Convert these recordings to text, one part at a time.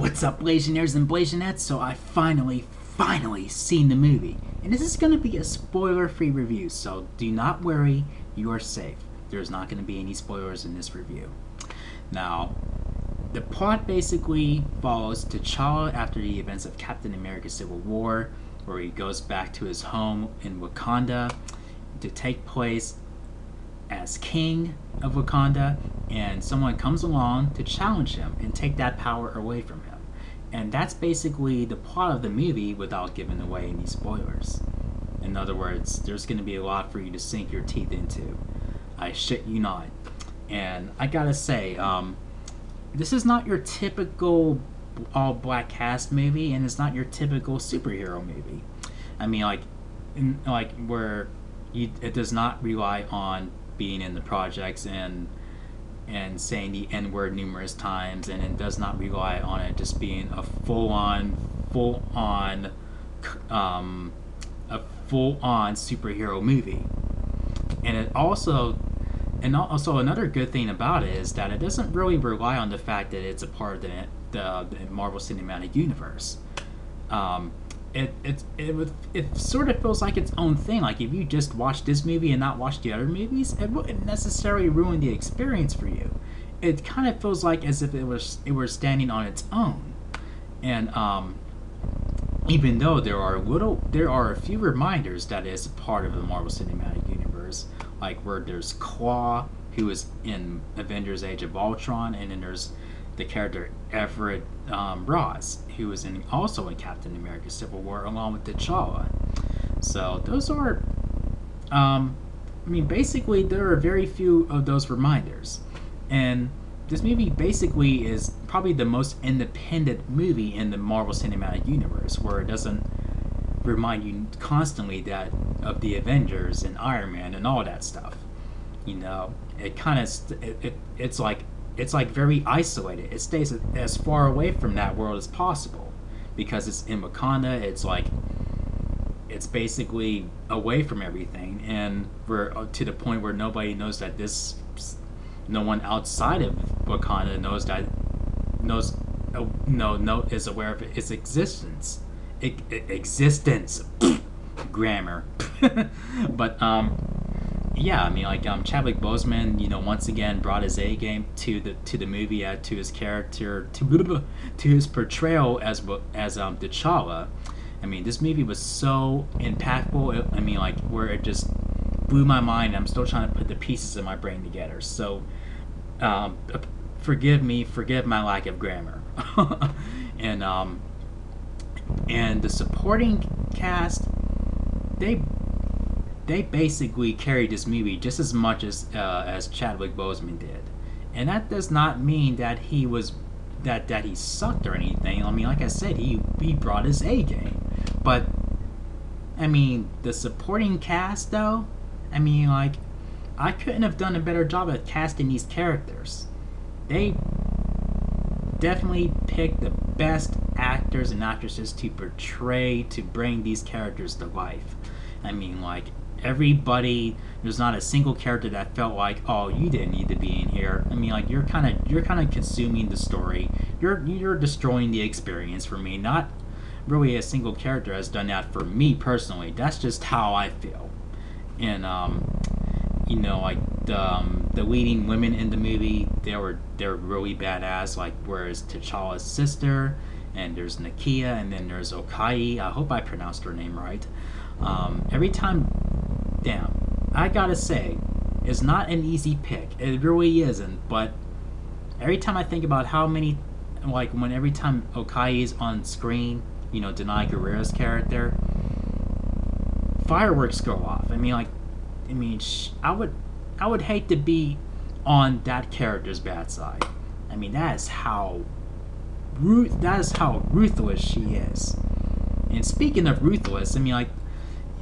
What's up, Blazionaires and Blazionettes? So I finally seen the movie. And this is going to be a spoiler-free review, so do not worry, you are safe. There's not going to be any spoilers in this review. Now, the plot basically follows T'Challa after the events of Captain America Civil War, where he goes back to his home in Wakanda to take place as king of Wakanda, and someone comes along to challenge him and take that power away from him. And that's basically the plot of the movie without giving away any spoilers. In other words, there's going to be a lot for you to sink your teeth into. I shit you not. And I gotta say, this is not your typical all-black cast movie, and it's not your typical superhero movie. I mean, where it does not rely on being in the projects and saying the N-word numerous times, and it does not rely on it just being a full-on superhero movie. And also another good thing about it is that it doesn't really rely on the fact that it's a part of the Marvel Cinematic Universe. It sort of feels like its own thing. Like, if you just watch this movie and not watch the other movies, it wouldn't necessarily ruin the experience for you. It kind of feels like as if it were standing on its own. And even though there are a few reminders that it's a part of the Marvel Cinematic Universe, like where there's Claw, who is in Avengers: Age of Ultron, and then there's the character Everett Ross, who was also in Captain America Civil War, along with T'Challa. So those are, basically there are very few of those reminders. And this movie basically is probably the most independent movie in the Marvel Cinematic Universe, where it doesn't remind you constantly that of the Avengers and Iron Man and all that stuff. You know, it kind of it's like very isolated. It stays as far away from that world as possible because it's in Wakanda. It's basically away from everything, and we're to the point where nobody knows that no one outside of Wakanda is aware of its existence. Existence, grammar. But yeah, I mean, Chadwick Boseman, once again brought his A game to the movie, to his character, to his portrayal as T'Challa. I mean, this movie was so impactful. Where it just blew my mind. I'm still trying to put the pieces in my brain together. So, forgive my lack of grammar. And the supporting cast, they basically carried this movie just as much as Chadwick Boseman did, and that does not mean that he sucked or anything. I mean, like I said, he brought his A game, but I mean, the supporting cast though, I couldn't have done a better job at casting these characters. They definitely picked the best actors and actresses to bring these characters to life. Everybody, there's not a single character that felt like, oh, you didn't need to be in here. You're kind of consuming the story. You're destroying the experience for me. Not really a single character has done that for me personally. That's just how I feel. And the leading women in the movie, they're really badass. Whereas T'Challa's sister, and there's Nakia, and then there's Okai. I hope I pronounced her name right. I gotta say, it's not an easy pick. It really isn't. But every time I think about how many, every time Okai is on screen, Denai Guerrero's character, fireworks go off. I would hate to be on that character's bad side. That is how ruthless she is. And speaking of ruthless,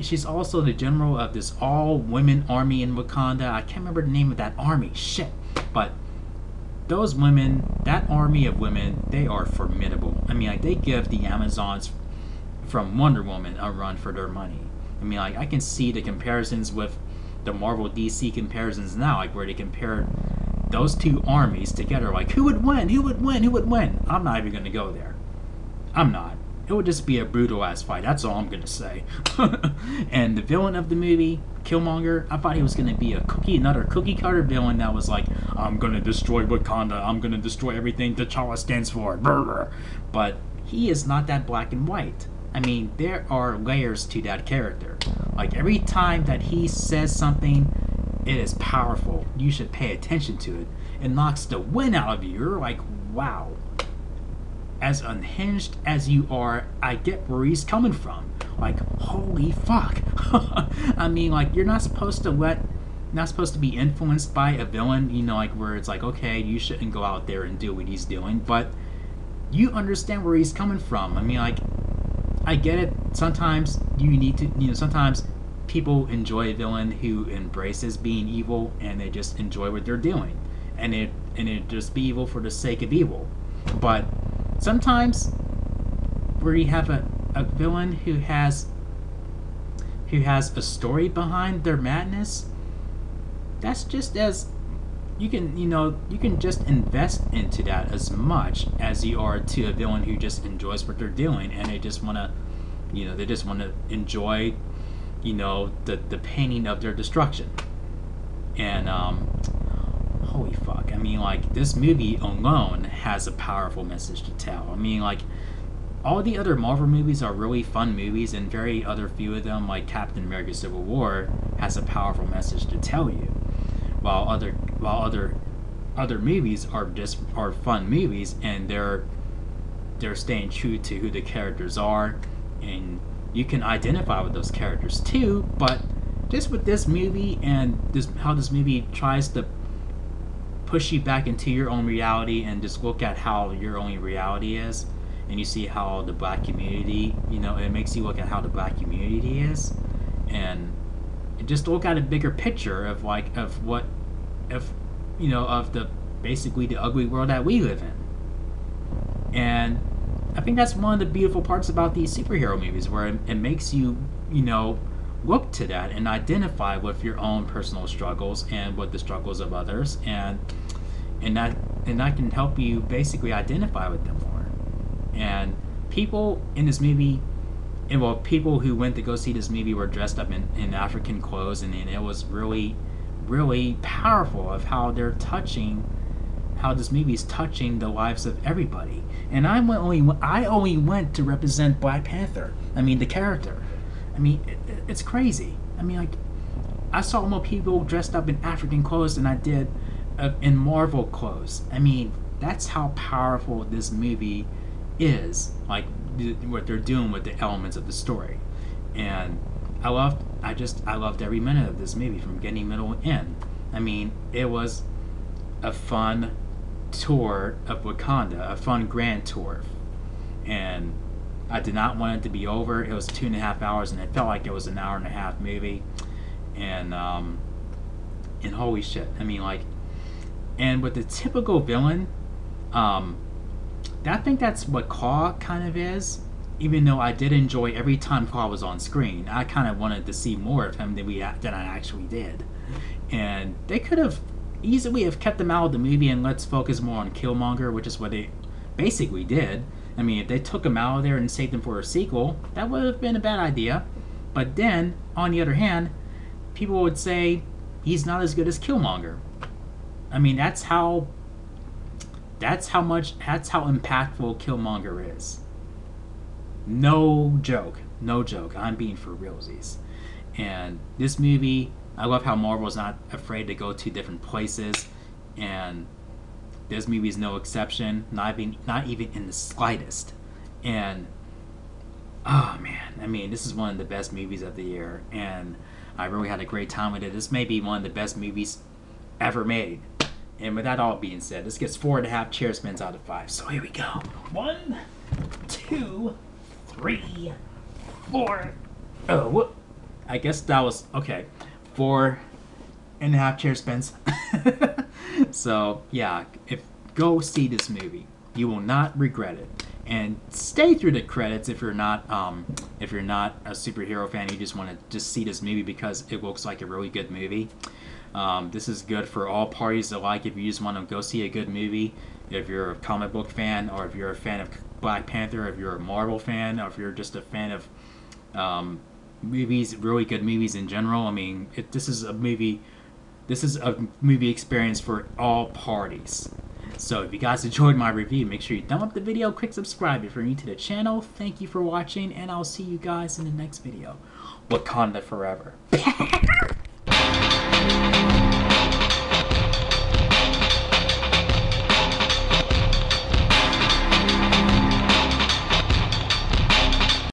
she's also the general of this all-women army in Wakanda. I can't remember the name of that army. Shit. But those women, that army of women, they are formidable. They give the Amazons from Wonder Woman a run for their money. I can see the comparisons with the Marvel DC comparisons now, where they compare those two armies together, like, who would win? Who would win? Who would win? I'm not even gonna go there. I'm not. It would just be a brutal ass fight. That's all I'm gonna say. And the villain of the movie, Killmonger, I thought he was gonna be another cookie cutter villain that was like, I'm gonna destroy Wakanda. I'm gonna destroy everything T'Challa stands for. But he is not that black and white. I mean, there are layers to that character. Like, every time that he says something, it is powerful. You should pay attention to it. It knocks the wind out of you. You're like, wow. As unhinged as you are, I get where he's coming from. Like, holy fuck. I mean, like, you're not supposed to be influenced by a villain, you know, like, where it's like, okay, you shouldn't go out there and do what he's doing, but you understand where he's coming from. I mean, like, I get it. Sometimes you need to, you know, sometimes people enjoy a villain who embraces being evil and they just enjoy what they're doing. And it just be evil for the sake of evil. But sometimes where you have a villain who has a story behind their madness, that's just as you can just invest into that as much as you are to a villain who just enjoys what they're doing and they just want to enjoy, you know, the painting of their destruction. And holy fuck, I mean, like, this movie alone has a powerful message to tell. I mean, like, all the other Marvel movies are really fun movies, and very other few of them, like Captain America Civil War, has a powerful message to tell you. While other movies are fun movies, and they're staying true to who the characters are, and you can identify with those characters too. But just with this movie and how this movie tries to push you back into your own reality and just look at how your own reality is, and you see how the black community, you know, it makes you look at how the black community is, and just look at a bigger picture of basically the ugly world that we live in. And I think that's one of the beautiful parts about these superhero movies, where it makes you, you know, look to that and identify with your own personal struggles and with the struggles of others, and that can help you basically identify with them more. And people in this movie, people who went to go see this movie were dressed up in African clothes, and it was really, really powerful of how this movie is touching the lives of everybody. And I only went to represent Black Panther. I mean, the character. I mean, it's crazy. I mean, like, I saw more people dressed up in African clothes than I did in Marvel clothes. I mean, that's how powerful this movie is. Like, what they're doing with the elements of the story. And I loved every minute of this movie from beginning, middle, and end. I mean, it was a fun tour of Wakanda, a fun grand tour. And I did not want it to be over. It was 2.5 hours, and it felt like it was an hour and a half movie. And holy shit, I mean, like, and with the typical villain, I think that's what Claw kind of is. Even though I did enjoy every time Claw was on screen, I kind of wanted to see more of him than I actually did. And they could have easily have kept him out of the movie and let's focus more on Killmonger, which is what they basically did. I mean, if they took him out of there and saved him for a sequel, that would have been a bad idea. But then, on the other hand, people would say he's not as good as Killmonger. I mean, that's how impactful Killmonger is. No joke. I'm being for realsies. And this movie, I love how Marvel's not afraid to go to different places, and this movie is no exception, not even in the slightest. And oh man, I mean, this is one of the best movies of the year, and I really had a great time with it. This may be one of the best movies ever made. And with that all being said, this gets 4.5 chair spins out of 5. So here we go. 1, 2, 3, 4. Oh, whoop. I guess that was okay. 4.5 chair spins. So yeah, go see this movie. You will not regret it. And stay through the credits if you're not a superhero fan. You just want to see this movie because it looks like a really good movie. This is good for all parties alike. If you just want to go see a good movie, if you're a comic book fan, or if you're a fan of Black Panther, if you're a Marvel fan, or if you're just a fan of movies, really good movies in general. I mean, this is a movie. This is a movie experience for all parties. So if you guys enjoyed my review, make sure you thumb up the video, click subscribe if you're new to the channel. Thank you for watching, and I'll see you guys in the next video. Wakanda forever.